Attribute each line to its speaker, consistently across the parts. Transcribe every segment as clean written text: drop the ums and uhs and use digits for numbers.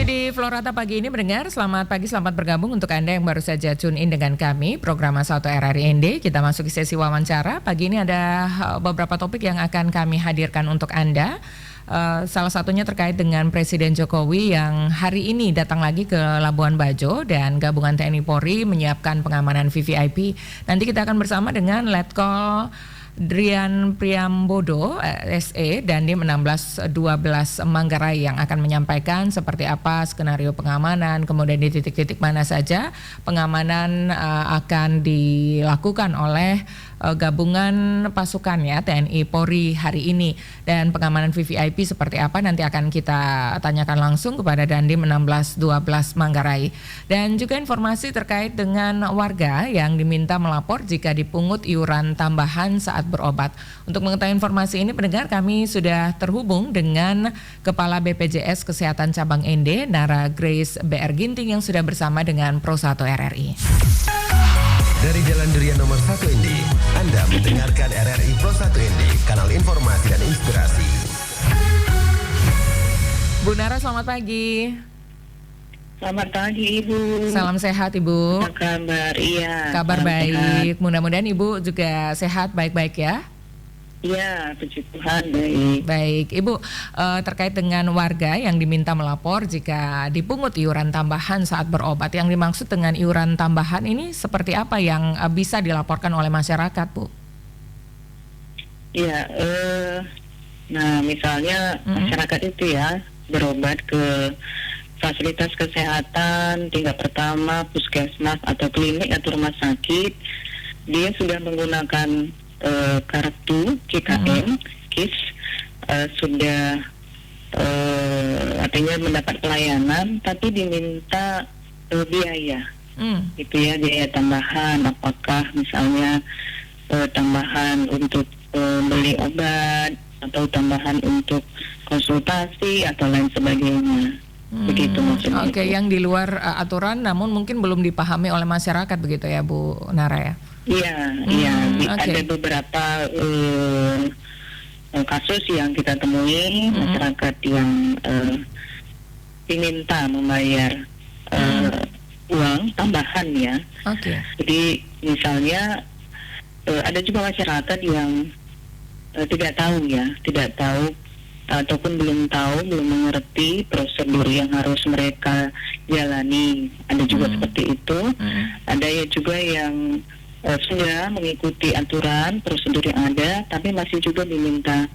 Speaker 1: di Florata pagi ini mendengar, selamat pagi, selamat bergabung untuk Anda yang baru saja tune in dengan kami, program 1 RRI ND. Kita masuk ke sesi wawancara. Pagi ini ada beberapa topik yang akan kami hadirkan untuk Anda. Salah satunya terkait dengan Presiden Jokowi yang hari ini datang lagi ke Labuan Bajo dan gabungan TNI Polri menyiapkan pengamanan VVIP. Nanti kita akan bersama dengan Letkol Drian Priambodo, SE, Dandim 1612 Manggarai yang akan menyampaikan seperti apa skenario pengamanan, kemudian di titik-titik mana saja pengamanan akan dilakukan oleh gabungan pasukan ya TNI Polri hari ini, dan pengamanan VVIP seperti apa nanti akan kita tanyakan langsung kepada Dandim 1612 Manggarai. Dan juga informasi terkait dengan warga yang diminta melapor jika dipungut iuran tambahan saat berobat. Untuk mengetahui informasi ini pendengar, kami sudah terhubung dengan Kepala BPJS Kesehatan Cabang ND, Nara Grace BR Ginting yang sudah bersama dengan Pro 1 RRI.
Speaker 2: Dari Jalan Durian nomor 1 ND, Anda mendengarkan RRI Pro 1 ND, kanal informasi dan inspirasi.
Speaker 1: Bu Nara, selamat pagi.
Speaker 3: Selamat pagi Ibu.
Speaker 1: Salam sehat Ibu.
Speaker 3: Apa kabar? Iya.
Speaker 1: Kabar baik.
Speaker 3: Sehat.
Speaker 1: Mudah-mudahan Ibu juga sehat, baik-baik ya.
Speaker 3: Iya, puji Tuhan baik.
Speaker 1: Baik, Ibu, terkait dengan warga yang diminta melapor jika dipungut iuran tambahan saat berobat, yang dimaksud dengan iuran tambahan ini seperti apa yang bisa dilaporkan oleh masyarakat, Bu?
Speaker 3: Iya, nah misalnya masyarakat itu ya berobat ke fasilitas kesehatan tingkat pertama, puskesmas atau klinik atau rumah sakit, dia sudah menggunakan kartu KKM, KIS, sudah artinya mendapat pelayanan, tapi diminta biaya, itu ya biaya tambahan, apakah misalnya tambahan untuk beli obat atau tambahan untuk konsultasi atau lain sebagainya. Begitu maksudnya.
Speaker 1: Oke, yang di luar aturan namun mungkin belum dipahami oleh masyarakat begitu ya Bu Nara ya?
Speaker 3: Iya,
Speaker 1: okay.
Speaker 3: Ada beberapa kasus yang kita temui, masyarakat yang diminta membayar uang tambahan ya.
Speaker 1: Okay.
Speaker 3: Jadi misalnya ada juga masyarakat yang tidak tahu ataupun belum mengerti prosedur yang harus mereka jalani. Ada juga seperti itu. Ada ya juga yang sudah mengikuti aturan prosedur yang ada, tapi masih juga diminta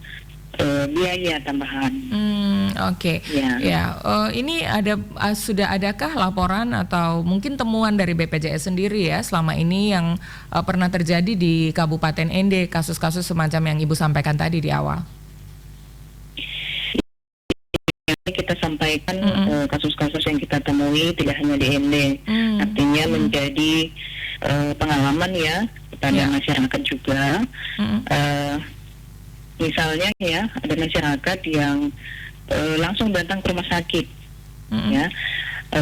Speaker 3: biaya tambahan.
Speaker 1: Oke.
Speaker 3: Ya.
Speaker 1: Ini sudah adakah laporan atau mungkin temuan dari BPJS sendiri ya selama ini yang pernah terjadi di Kabupaten ND, kasus-kasus semacam yang Ibu sampaikan tadi di awal?
Speaker 3: Kita sampaikan kasus-kasus yang kita temui tidak hanya di ND, artinya menjadi pengalaman ya kepada masyarakat juga. Misalnya ya ada masyarakat yang langsung datang ke rumah sakit, ya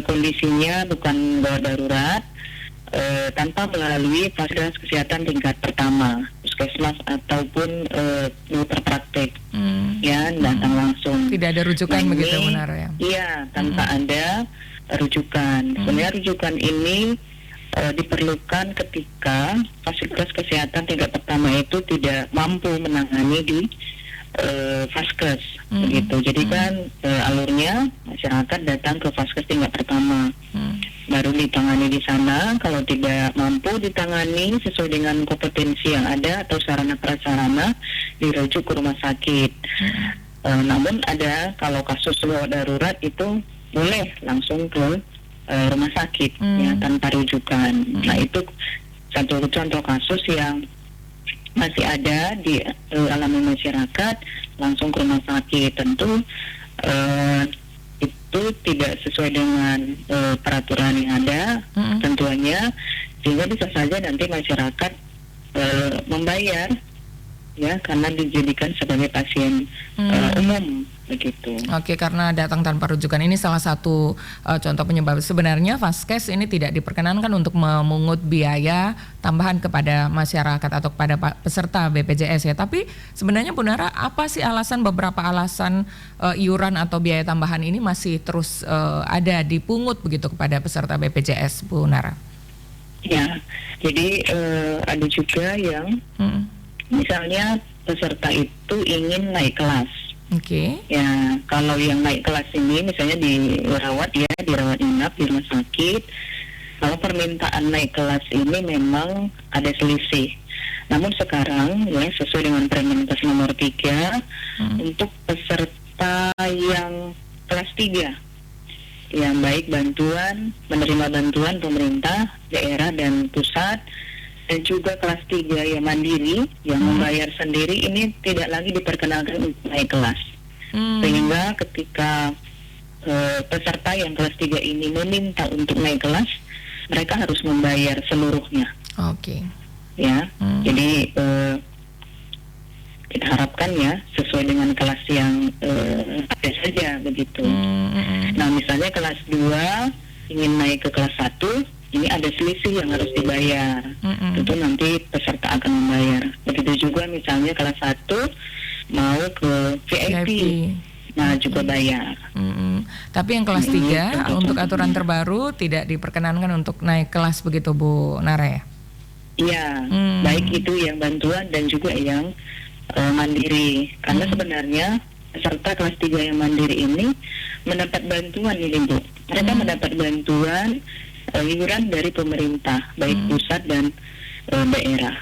Speaker 3: kondisinya bukan gawat darurat, tanpa melalui fasilitas kesehatan tingkat pertama, puskesmas ataupun dokter praktek, ya datang langsung.
Speaker 1: Tidak ada rujukan begitu benar ya?
Speaker 3: Iya, tanpa ada rujukan. Sebenarnya rujukan ini diperlukan ketika fasilitas kesehatan tingkat pertama itu tidak mampu menangani di Vaskes, begitu. Jadi kan alurnya masyarakat datang ke Vaskes tingkat pertama, baru ditangani di sana. Kalau tidak mampu ditangani sesuai dengan kompetensi yang ada atau sarana prasarana, dirujuk ke rumah sakit. Namun ada kalau kasus gawat darurat itu boleh langsung ke rumah sakit ya tanpa rujukan. Nah itu satu contoh kasus yang masih ada di alami masyarakat langsung ke rumah sakit. Tentu itu tidak sesuai dengan peraturan yang ada tentunya, sehingga bisa saja nanti masyarakat membayar ya karena dijadikan sebagai pasien umum begitu.
Speaker 1: Oke, karena datang tanpa rujukan ini salah satu contoh penyebab. Sebenarnya Vaskes ini tidak diperkenankan untuk memungut biaya tambahan kepada masyarakat atau kepada peserta BPJS ya. Tapi sebenarnya Bu Nara, apa sih beberapa alasan iuran atau biaya tambahan ini masih terus ada dipungut begitu kepada peserta BPJS, Bu Nara?
Speaker 3: Ya, jadi ada juga yang misalnya peserta itu ingin naik kelas.
Speaker 1: Oke.
Speaker 3: Ya, kalau yang naik kelas ini misalnya dirawat inap di rumah sakit, kalau permintaan naik kelas ini memang ada selisih. Namun sekarang ya sesuai dengan Permenkes nomor 3 untuk peserta yang kelas 3 yang baik menerima bantuan pemerintah, daerah dan pusat, dan juga kelas 3 yang mandiri, yang membayar sendiri, ini tidak lagi diperkenalkan untuk naik kelas. Sehingga ketika peserta yang kelas 3 ini meminta untuk naik kelas, mereka harus membayar seluruhnya.
Speaker 1: Oke.
Speaker 3: Ya, jadi kita harapkan ya sesuai dengan kelas yang ada saja begitu. Nah, misalnya kelas 2 ingin naik ke kelas 1, ini ada selisih yang harus dibayar. Tentu nanti peserta akan membayar. Begitu juga misalnya kelas 1 mau ke VIP. Nah, juga bayar.
Speaker 1: Tapi yang kelas 3 untuk aturan terbaru tidak diperkenankan untuk naik kelas begitu Bu Nara ya?
Speaker 3: Iya, baik itu yang bantuan dan juga yang mandiri. Karena sebenarnya peserta kelas 3 yang mandiri ini mendapat bantuan ini Bu. Mereka mendapat bantuan iuran dari pemerintah, baik pusat dan daerah.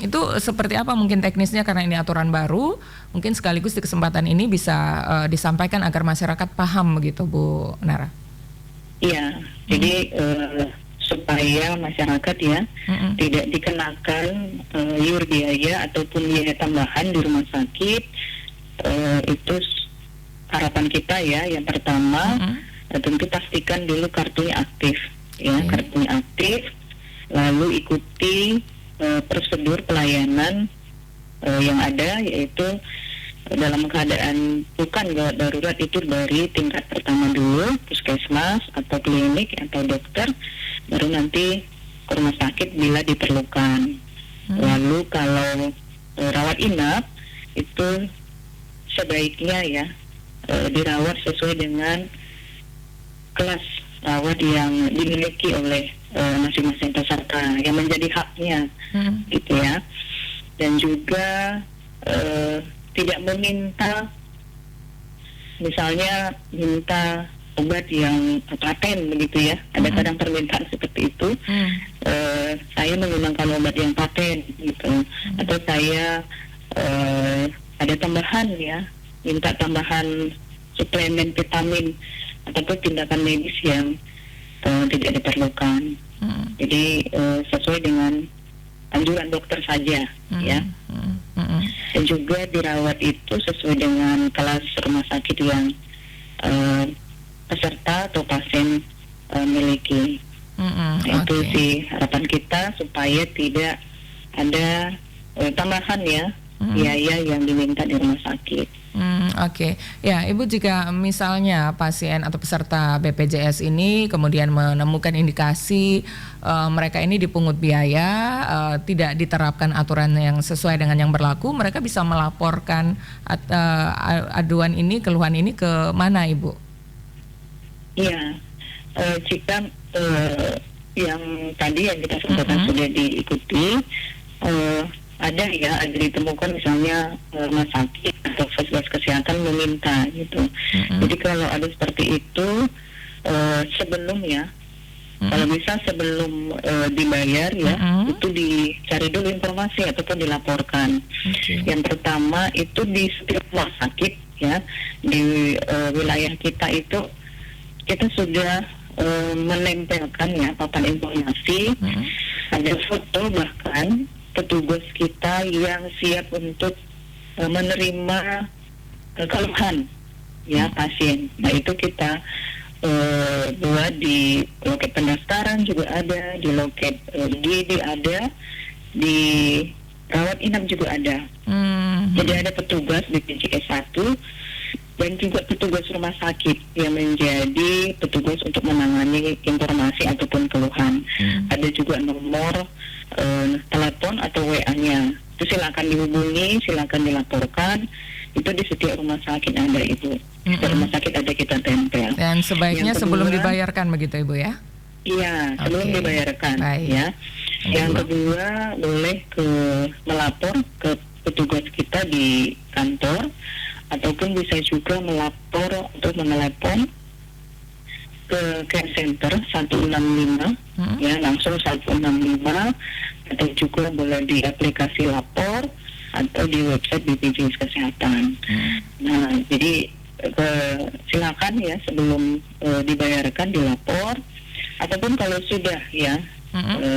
Speaker 1: Itu seperti apa mungkin teknisnya, karena ini aturan baru, mungkin sekaligus di kesempatan ini bisa disampaikan agar masyarakat paham begitu Bu Nara.
Speaker 3: Iya, jadi supaya masyarakat ya tidak dikenakan iur biaya ataupun biaya tambahan di rumah sakit, itu harapan kita ya. Yang pertama tentu pastikan dulu kartunya aktif ya, kartunya aktif, lalu ikuti prosedur pelayanan yang ada, yaitu dalam keadaan bukan gawat darurat itu dari tingkat pertama dulu, puskesmas atau klinik atau dokter, baru nanti ke rumah sakit bila diperlukan. Lalu kalau rawat inap itu sebaiknya ya dirawat sesuai dengan kelas rawat yang dimiliki oleh masing-masing peserta yang menjadi haknya, gitu ya. Dan juga tidak meminta, misalnya minta obat yang paten begitu ya. Ada kadang permintaan seperti itu. Saya menggunakan obat yang paten gitu, atau saya ada tambahan ya, minta tambahan suplemen vitamin ataupun tindakan medis yang tidak diperlukan. Jadi sesuai dengan anjuran dokter saja ya. Dan juga dirawat itu sesuai dengan kelas rumah sakit yang peserta atau pasien miliki. Itu sih harapan kita supaya tidak ada tambahan ya biaya yang diminta di rumah sakit.
Speaker 1: Oke. Ya, Ibu, jika misalnya pasien atau peserta BPJS ini kemudian menemukan indikasi mereka ini dipungut biaya, tidak diterapkan aturan yang sesuai dengan yang berlaku, mereka bisa melaporkan aduan ini, keluhan ini ke mana, Ibu?
Speaker 3: Iya, jika yang tadi yang kita sampaikan sudah diikuti, ada ditemukan misalnya rumah sakit atau fasilitas kesehatan meminta gitu. Jadi kalau ada seperti itu sebelumnya, kalau bisa sebelum dibayar ya, itu dicari dulu informasi ataupun dilaporkan. Yang pertama itu di setiap rumah sakit ya, di wilayah kita itu kita sudah menempelkan ya papan informasi, ada foto bahkan petugas kita yang siap untuk menerima keluhan ya pasien. Nah itu kita buat di loket pendaftaran juga ada, di loket GD ada, di rawat inap juga ada. Jadi ada petugas BPJS 1 dan juga petugas rumah sakit yang menjadi petugas untuk menangani informasi ataupun keluhan. Ada juga nomor telepon atau WA-nya. Itu silakan dihubungi, silakan dilaporkan. Itu di setiap rumah sakit ada, Ibu. Setiap rumah sakit ada kita tempel.
Speaker 1: Dan sebaiknya
Speaker 3: Yang
Speaker 1: sebelum
Speaker 3: kedua,
Speaker 1: dibayarkan begitu Ibu ya?
Speaker 3: Iya, sebelum
Speaker 1: Oke.
Speaker 3: dibayarkan.
Speaker 1: Baik.
Speaker 3: Ya. Yang kedua, boleh melapor ke petugas kita di kantor, ataupun bisa juga melapor atau menelepon ke care center 165, ya, langsung 165, atau juga boleh di aplikasi lapor atau di website BPJS Kesehatan. Nah, jadi silakan ya sebelum dibayarkan dilapor, ataupun kalau sudah ya,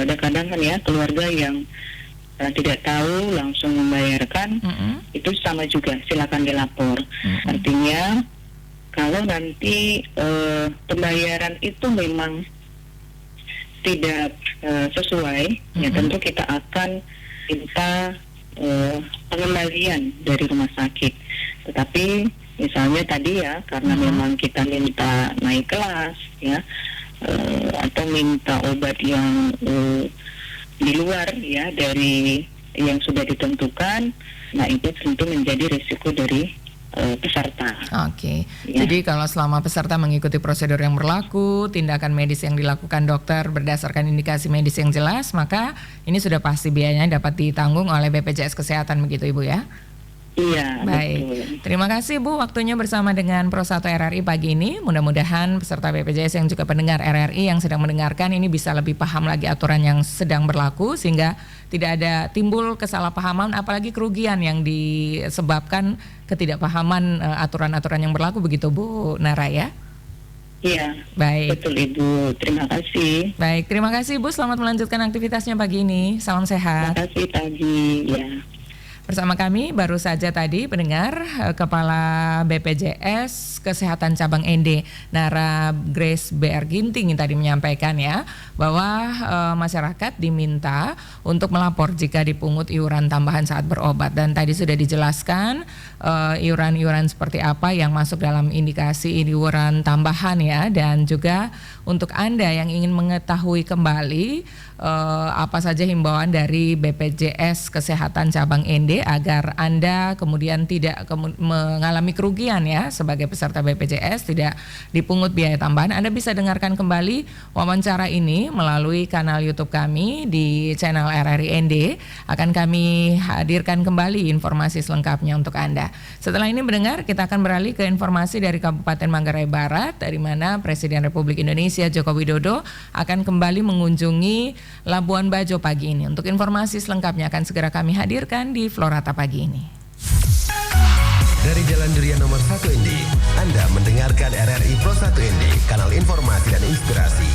Speaker 3: ada kadang kan ya keluarga yang tidak tahu langsung membayarkan, itu sama juga silakan dilapor. Artinya kalau nanti pembayaran itu memang tidak sesuai, ya tentu kita akan minta pengembalian dari rumah sakit. Tetapi misalnya tadi ya, karena memang kita minta naik kelas ya, atau minta obat yang di luar ya dari yang sudah ditentukan, nah itu tentu menjadi risiko dari peserta.
Speaker 1: Oke.
Speaker 3: Ya.
Speaker 1: Jadi kalau selama peserta mengikuti prosedur yang berlaku, tindakan medis yang dilakukan dokter berdasarkan indikasi medis yang jelas, maka ini sudah pasti biayanya dapat ditanggung oleh BPJS Kesehatan begitu Ibu ya?
Speaker 3: Iya,
Speaker 1: Baik,
Speaker 3: betul.
Speaker 1: terima kasih Bu waktunya bersama dengan Pro 1 RRI pagi ini. Mudah-mudahan peserta BPJS yang juga pendengar RRI yang sedang mendengarkan ini bisa lebih paham lagi aturan yang sedang berlaku, sehingga tidak ada timbul kesalahpahaman apalagi kerugian yang disebabkan ketidakpahaman aturan-aturan yang berlaku begitu Bu Nara ya?
Speaker 3: Iya,
Speaker 1: Baik.
Speaker 3: betul Ibu. Terima kasih.
Speaker 1: Baik, terima kasih Bu, selamat melanjutkan aktivitasnya pagi ini. Salam sehat.
Speaker 3: Terima kasih pagi. Ya.
Speaker 1: Bersama kami baru saja tadi pendengar Kepala BPJS Kesehatan Cabang ND Nara Grace BR Ginting yang tadi menyampaikan ya bahwa masyarakat diminta untuk melapor jika dipungut iuran tambahan saat berobat, dan tadi sudah dijelaskan iuran-iuran seperti apa yang masuk dalam indikasi iuran tambahan ya, dan juga untuk Anda yang ingin mengetahui kembali apa saja himbauan dari BPJS Kesehatan Cabang ND agar Anda kemudian tidak mengalami kerugian ya sebagai peserta BPJS, tidak dipungut biaya tambahan, Anda bisa dengarkan kembali wawancara ini melalui kanal YouTube kami di channel RRI ND. Akan kami hadirkan kembali informasi selengkapnya untuk Anda. Setelah ini mendengar, kita akan beralih ke informasi dari Kabupaten Manggarai Barat, dari mana Presiden Republik Indonesia Joko Widodo akan kembali mengunjungi Labuan Bajo pagi ini. Untuk informasi selengkapnya akan segera kami hadirkan di Florata pagi ini.
Speaker 2: Dari Jalan Durian nomor 1 ND, Anda mendengarkan RRI Pro 1 ND, kanal informasi dan inspirasi.